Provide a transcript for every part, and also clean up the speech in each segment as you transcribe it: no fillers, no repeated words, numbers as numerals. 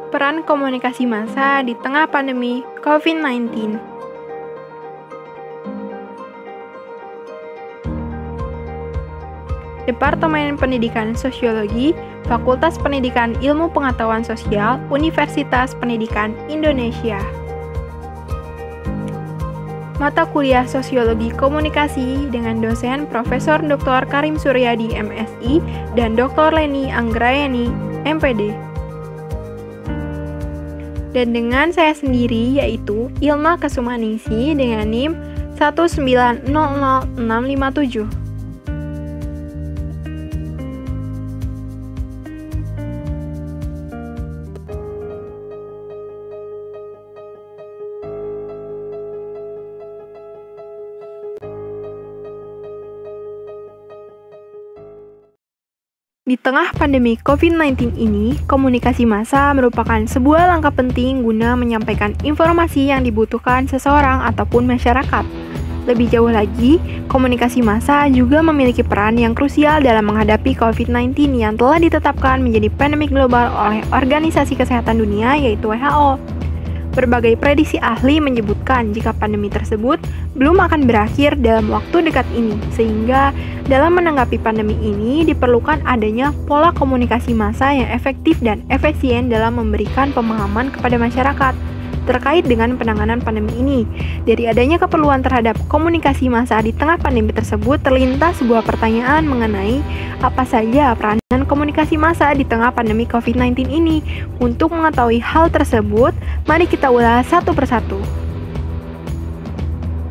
Peran komunikasi massa di tengah pandemi COVID-19. Departemen Pendidikan Sosiologi, Fakultas Pendidikan Ilmu Pengetahuan Sosial, Universitas Pendidikan Indonesia. Mata kuliah Sosiologi Komunikasi dengan dosen Profesor Dr. Karim Suryadi MSI dan Dr. Leni Anggrayani MPD. Dan dengan saya sendiri yaitu Ilma Kasumaningsi dengan NIM 1900657. Di tengah pandemi COVID-19 ini, komunikasi massa merupakan sebuah langkah penting guna menyampaikan informasi yang dibutuhkan seseorang ataupun masyarakat. Lebih jauh lagi, komunikasi massa juga memiliki peran yang krusial dalam menghadapi COVID-19 yang telah ditetapkan menjadi pandemi global oleh Organisasi Kesehatan Dunia yaitu WHO. Berbagai prediksi ahli menyebutkan jika pandemi tersebut belum akan berakhir dalam waktu dekat ini, sehingga dalam menanggapi pandemi ini diperlukan adanya pola komunikasi massa yang efektif dan efisien dalam memberikan pemahaman kepada masyarakat terkait dengan penanganan pandemi ini. Dari adanya keperluan terhadap komunikasi massa di tengah pandemi tersebut, terlintas sebuah pertanyaan mengenai apa saja peranan komunikasi massa di tengah pandemi COVID-19 ini. Untuk mengetahui hal tersebut, mari kita ulas satu persatu.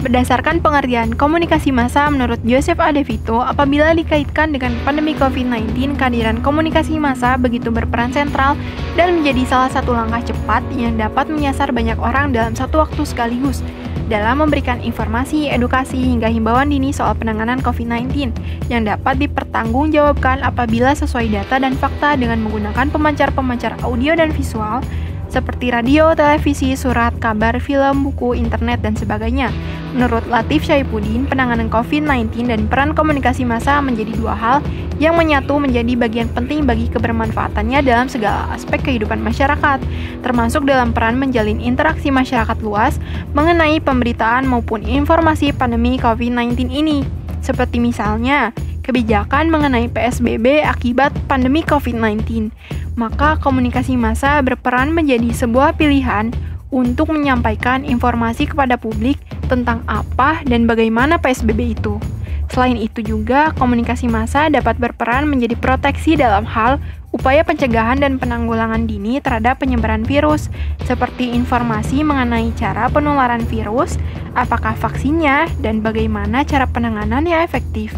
Berdasarkan pengertian komunikasi massa menurut Joseph A. DeVito, apabila dikaitkan dengan pandemi COVID-19, kehadiran komunikasi massa begitu berperan sentral dan menjadi salah satu langkah cepat yang dapat menyasar banyak orang dalam satu waktu sekaligus dalam memberikan informasi, edukasi, hingga himbauan dini soal penanganan COVID-19 yang dapat dipertanggungjawabkan apabila sesuai data dan fakta dengan menggunakan pemancar-pemancar audio dan visual seperti radio, televisi, surat, kabar, film, buku, internet, dan sebagainya. Menurut Latif Syaifuddin, penanganan COVID-19 dan peran komunikasi massa menjadi dua hal yang menyatu menjadi bagian penting bagi kebermanfaatannya dalam segala aspek kehidupan masyarakat, termasuk dalam peran menjalin interaksi masyarakat luas mengenai pemberitaan maupun informasi pandemi COVID-19 ini. Seperti misalnya, kebijakan mengenai PSBB akibat pandemi COVID-19. Maka komunikasi massa berperan menjadi sebuah pilihan untuk menyampaikan informasi kepada publik tentang apa dan bagaimana PSBB itu. Selain itu juga, komunikasi massa dapat berperan menjadi proteksi dalam hal upaya pencegahan dan penanggulangan dini terhadap penyebaran virus, seperti informasi mengenai cara penularan virus, apakah vaksinnya, dan bagaimana cara penanganan yang efektif.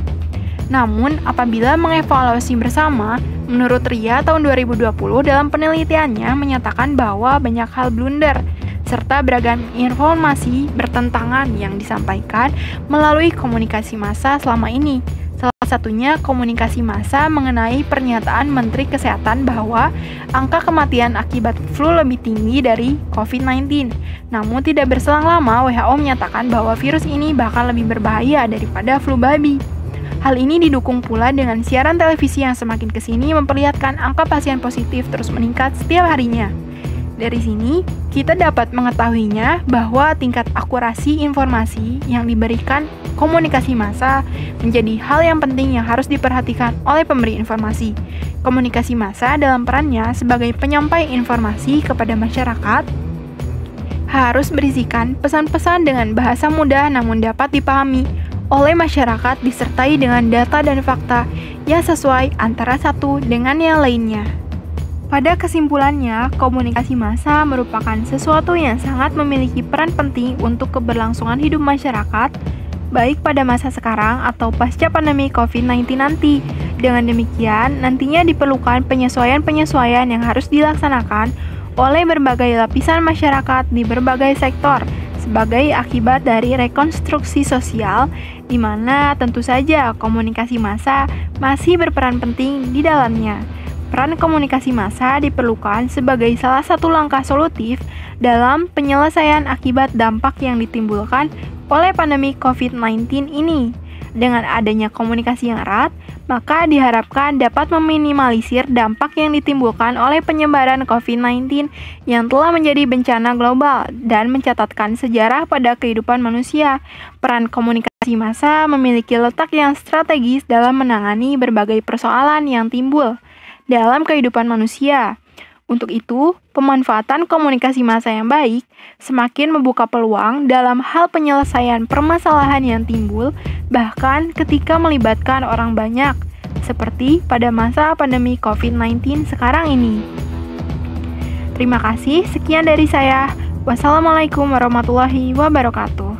Namun, apabila mengevaluasi bersama, menurut RIA tahun 2020 dalam penelitiannya menyatakan bahwa banyak hal blunder, serta beragam informasi bertentangan yang disampaikan melalui komunikasi massa selama ini. Salah satunya komunikasi massa mengenai pernyataan Menteri Kesehatan bahwa angka kematian akibat flu lebih tinggi dari COVID-19. Namun tidak berselang lama, WHO menyatakan bahwa virus ini bahkan lebih berbahaya daripada flu babi. Hal ini didukung pula dengan siaran televisi yang semakin kesini memperlihatkan angka pasien positif terus meningkat setiap harinya. Dari sini, kita dapat mengetahuinya bahwa tingkat akurasi informasi yang diberikan komunikasi massa menjadi hal yang penting yang harus diperhatikan oleh pemberi informasi. Komunikasi massa dalam perannya sebagai penyampai informasi kepada masyarakat harus berisikan pesan-pesan dengan bahasa mudah namun dapat dipahami oleh masyarakat disertai dengan data dan fakta yang sesuai antara satu dengan yang lainnya. Pada kesimpulannya, komunikasi massa merupakan sesuatu yang sangat memiliki peran penting untuk keberlangsungan hidup masyarakat, baik pada masa sekarang atau pasca pandemi COVID-19 nanti. Dengan demikian, nantinya diperlukan penyesuaian-penyesuaian yang harus dilaksanakan oleh berbagai lapisan masyarakat di berbagai sektor, sebagai akibat dari rekonstruksi sosial, di mana tentu saja komunikasi massa masih berperan penting di dalamnya. Peran komunikasi massa diperlukan sebagai salah satu langkah solutif dalam penyelesaian akibat dampak yang ditimbulkan oleh pandemi COVID-19 ini. Dengan adanya komunikasi yang erat, maka diharapkan dapat meminimalisir dampak yang ditimbulkan oleh penyebaran COVID-19 yang telah menjadi bencana global dan mencatatkan sejarah pada kehidupan manusia. Peran komunikasi massa memiliki letak yang strategis dalam menangani berbagai persoalan yang timbul dalam kehidupan manusia. Untuk itu, pemanfaatan komunikasi massa yang baik semakin membuka peluang dalam hal penyelesaian permasalahan yang timbul, bahkan ketika melibatkan orang banyak, seperti pada masa pandemi COVID-19 sekarang ini. Terima kasih, sekian dari saya. Wassalamualaikum warahmatullahi wabarakatuh.